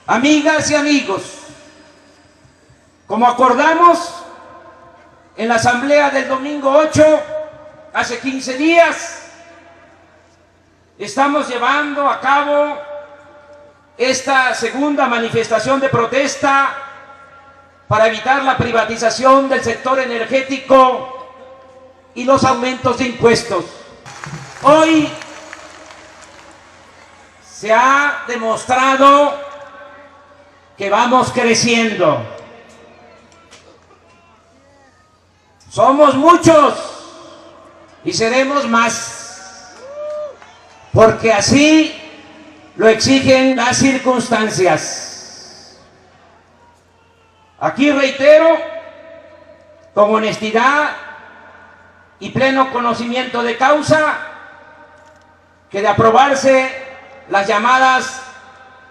Amigas y amigos, como acordamos en la asamblea del domingo 8, hace 15 días, estamos llevando a cabo esta segunda manifestación de protesta para evitar la privatización del sector energético y los aumentos de impuestos. Hoy se ha demostrado que vamos creciendo. Somos muchos y seremos más, porque así lo exigen las circunstancias. Aquí reitero, con honestidad y pleno conocimiento de causa, que de aprobarse las llamadas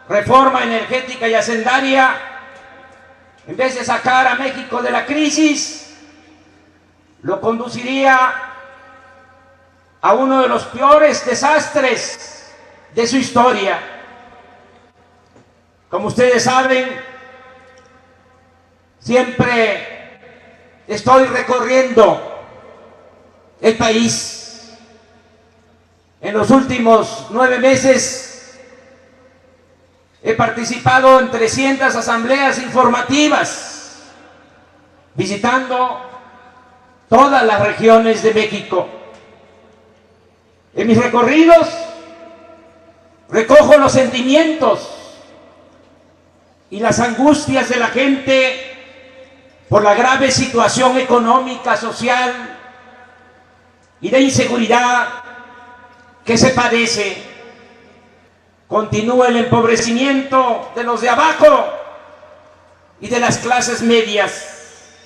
reforma energética y hacendaria, en vez de sacar a México de la crisis, lo conduciría a uno de los peores desastres de su historia. Como ustedes saben, siempre estoy recorriendo el país. En los últimos 9 meses he participado en 300 asambleas informativas, visitando todas las regiones de México. En mis recorridos recojo los sentimientos y las angustias de la gente por la grave situación económica, social y de inseguridad que se padece. Continúa el empobrecimiento de los de abajo y de las clases medias,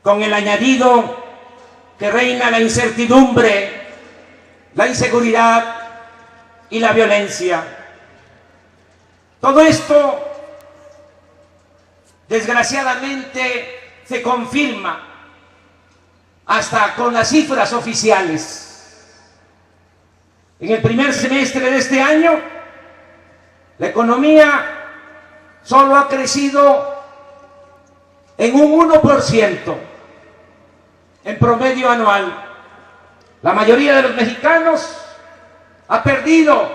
con el añadido que reina la incertidumbre, la inseguridad y la violencia. Todo esto, desgraciadamente, se confirma hasta con las cifras oficiales. En el primer semestre de este año, la economía solo ha crecido en un 1% en promedio anual. La mayoría de los mexicanos ha perdido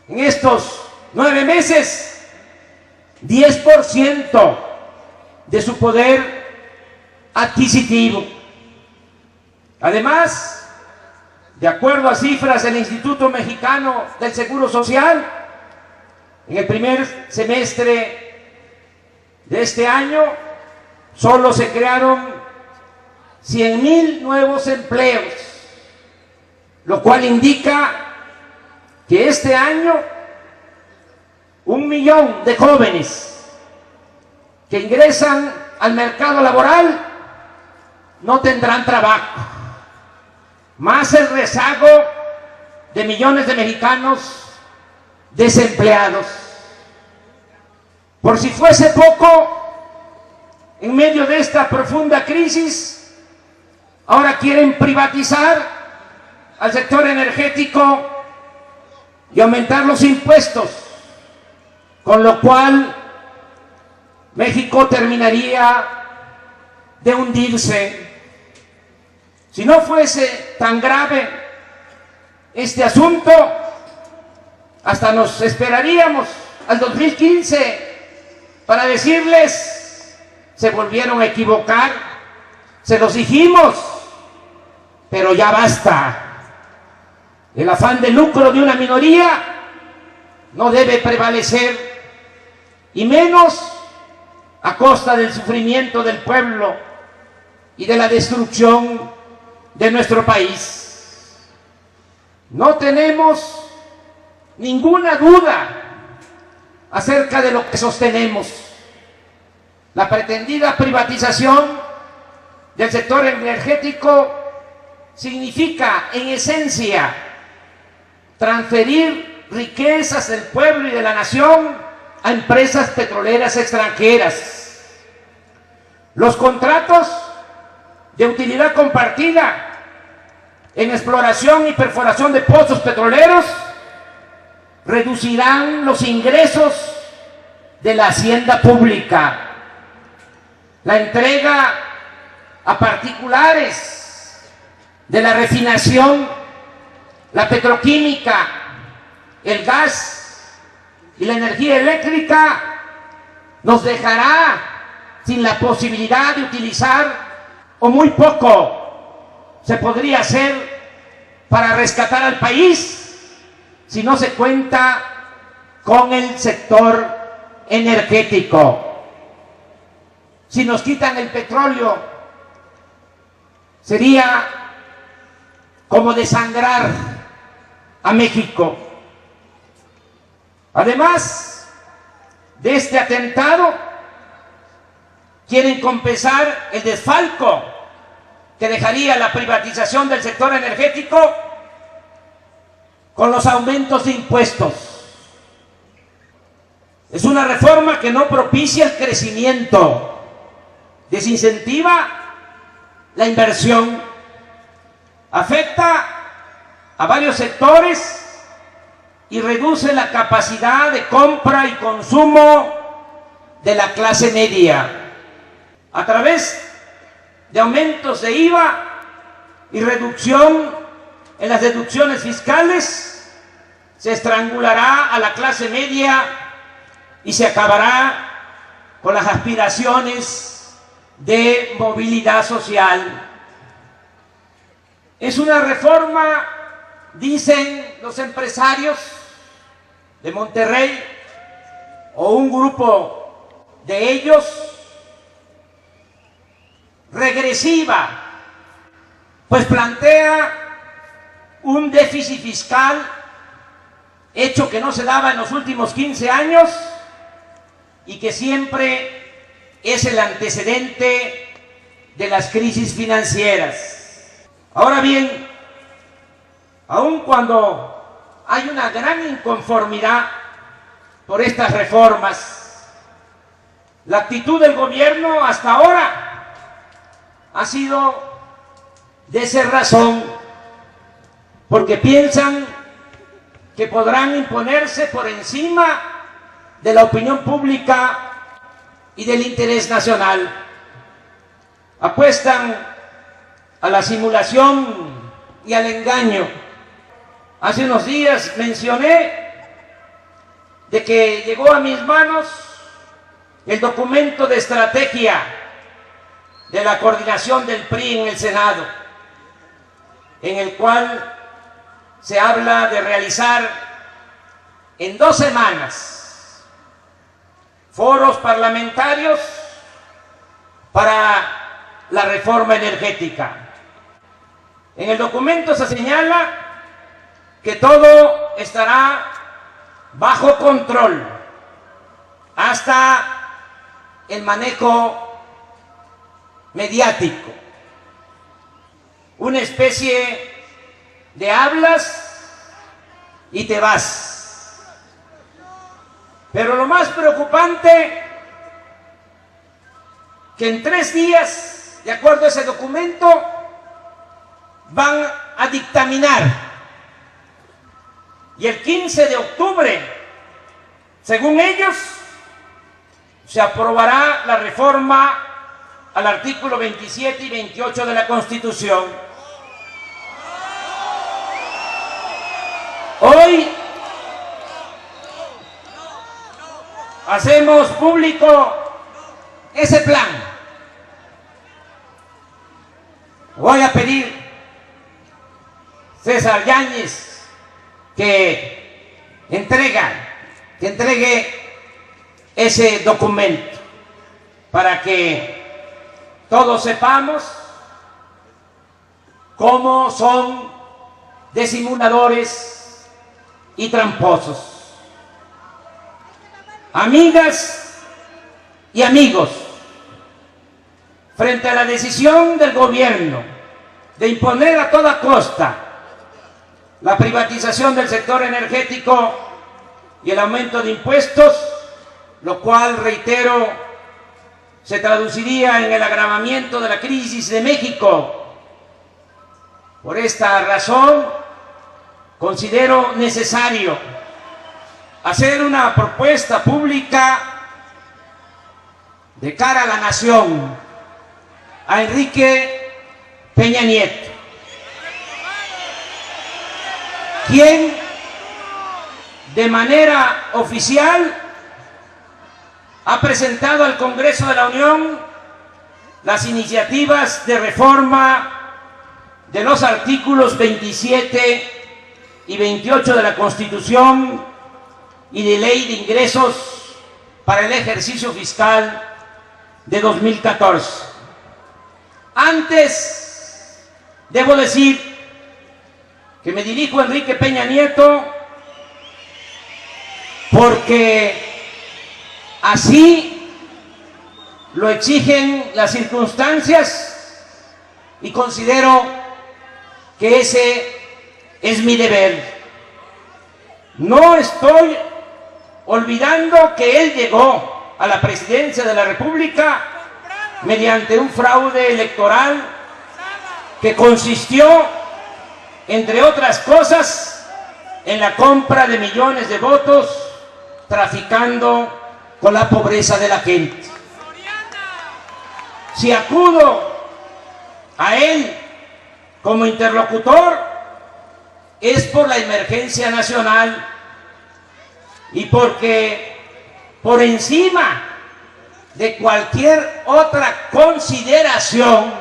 en estos 9 meses 10% de su poder adquisitivo. Además, de acuerdo a cifras del Instituto Mexicano del Seguro Social, en el primer semestre de este año solo se crearon 100,000 nuevos empleos, lo cual indica que este año 1 millón de jóvenes que ingresan al mercado laboral no tendrán trabajo, más el rezago de millones de mexicanos desempleados. Por si fuese poco, en medio de esta profunda crisis, ahora quieren privatizar al sector energético y aumentar los impuestos, con lo cual México terminaría de hundirse. Si no fuese tan grave este asunto, hasta nos esperaríamos al 2015 para decirles: se volvieron a equivocar, se los dijimos, pero ya basta. El afán de lucro de una minoría no debe prevalecer, y menos a costa del sufrimiento del pueblo y de la destrucción de nuestro país. No tenemos ninguna duda acerca de lo que sostenemos. La pretendida privatización del sector energético significa, en esencia, transferir riquezas del pueblo y de la nación a empresas petroleras extranjeras. Los contratos de utilidad compartida en exploración y perforación de pozos petroleros reducirán los ingresos de la hacienda pública, la entrega a particulares de la refinación, la petroquímica, el gas y la energía eléctrica nos dejará sin la posibilidad de utilizar, o muy poco se podría hacer para rescatar al país si no se cuenta con el sector energético. Si nos quitan el petróleo, sería como desangrar a México. Además de este atentado, quieren compensar el desfalco que dejaría la privatización del sector energético con los aumentos de impuestos. Es una reforma que no propicia el crecimiento, desincentiva la inversión, afecta a varios sectores y reduce la capacidad de compra y consumo de la clase media. A través de aumentos de IVA y reducción en las deducciones fiscales, se estrangulará a la clase media y se acabará con las aspiraciones de movilidad social. Es una reforma, dicen los empresarios de Monterrey, o un grupo de ellos, regresiva, pues plantea un déficit fiscal hecho que no se daba en los últimos 15 años y que siempre es el antecedente de las crisis financieras. Ahora bien, aun cuando hay una gran inconformidad por estas reformas, la actitud del gobierno hasta ahora ha sido de cerrazón, porque piensan que podrán imponerse por encima de la opinión pública y del interés nacional. Apuestan a la simulación y al engaño. Hace unos días mencioné de que llegó a mis manos el documento de estrategia de la coordinación del PRI en el Senado, en el cual se habla de realizar en 2 semanas foros parlamentarios para la reforma energética. En el documento se señala que todo estará bajo control, hasta el manejo mediático, una especie de hablas y te vas. Pero lo más preocupante, que en 3 días, de acuerdo a ese documento, van a dictaminar, y el 15 de octubre, según ellos, se aprobará la reforma al artículo 27 y 28 de la Constitución. Hoy hacemos público ese plan. Voy a pedir, César Yáñez, que entregue ese documento para que todos sepamos cómo son de simuladores y tramposos. Amigas y amigos, frente a la decisión del gobierno de imponer a toda costa la privatización del sector energético y el aumento de impuestos, lo cual, reitero, se traduciría en el agravamiento de la crisis de México. Por esta razón, considero necesario hacer una propuesta pública de cara a la nación a Enrique Peña Nieto, quien de manera oficial ha presentado al Congreso de la Unión las iniciativas de reforma de los artículos 27 y 28 de la Constitución y de Ley de Ingresos para el ejercicio fiscal de 2014. Antes, debo decir que me dirijo a Enrique Peña Nieto porque así lo exigen las circunstancias y considero que ese es mi deber. No estoy olvidando que él llegó a la presidencia de la República mediante un fraude electoral que consistió, entre otras cosas, en la compra de millones de votos, traficando con la pobreza de la gente. Si acudo a él como interlocutor, es por la emergencia nacional y porque por encima de cualquier otra consideración,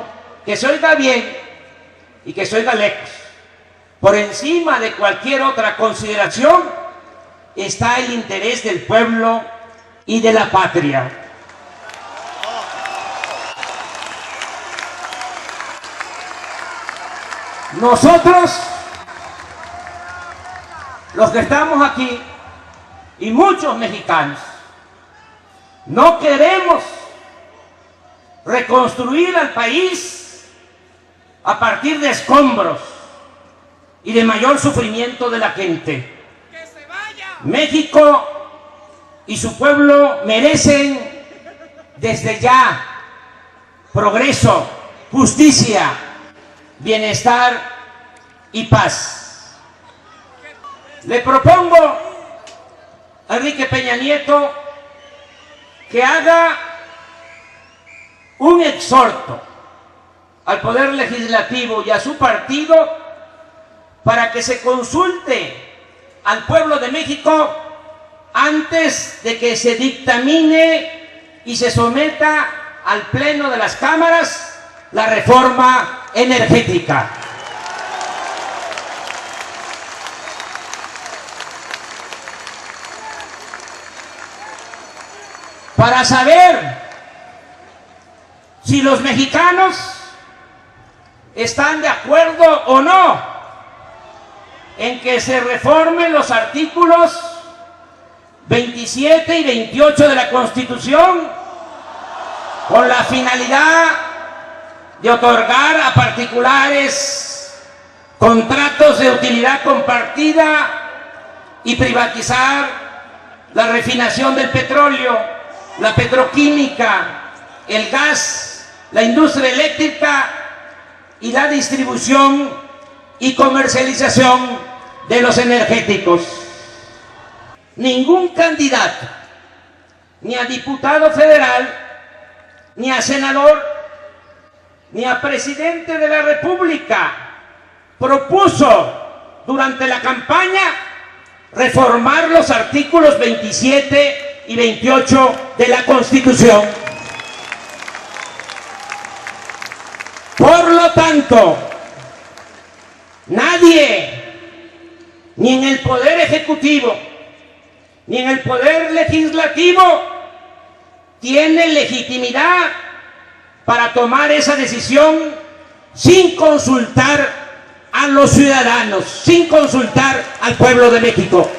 que se oiga bien y que se oiga lejos, por encima de cualquier otra consideración está el interés del pueblo y de la patria. Nosotros, los que estamos aquí, y muchos mexicanos, no queremos reconstruir al país a partir de escombros y de mayor sufrimiento de la gente. ¡Que se vaya! México y su pueblo merecen desde ya progreso, justicia, bienestar y paz. Le propongo a Enrique Peña Nieto que haga un exhorto al Poder Legislativo y a su partido para que se consulte al pueblo de México antes de que se dictamine y se someta al Pleno de las Cámaras la reforma energética. Para saber si los mexicanos están de acuerdo o no en que se reformen los artículos 27 y 28 de la Constitución con la finalidad de otorgar a particulares contratos de utilidad compartida y privatizar la refinación del petróleo, la petroquímica, el gas, la industria eléctrica y la distribución y comercialización de los energéticos. Ningún candidato, ni a diputado federal, ni a senador, ni a presidente de la República, propuso durante la campaña reformar los artículos 27 y 28 de la Constitución. Por lo tanto, nadie, ni en el Poder Ejecutivo, ni en el Poder Legislativo, tiene legitimidad para tomar esa decisión sin consultar a los ciudadanos, sin consultar al pueblo de México.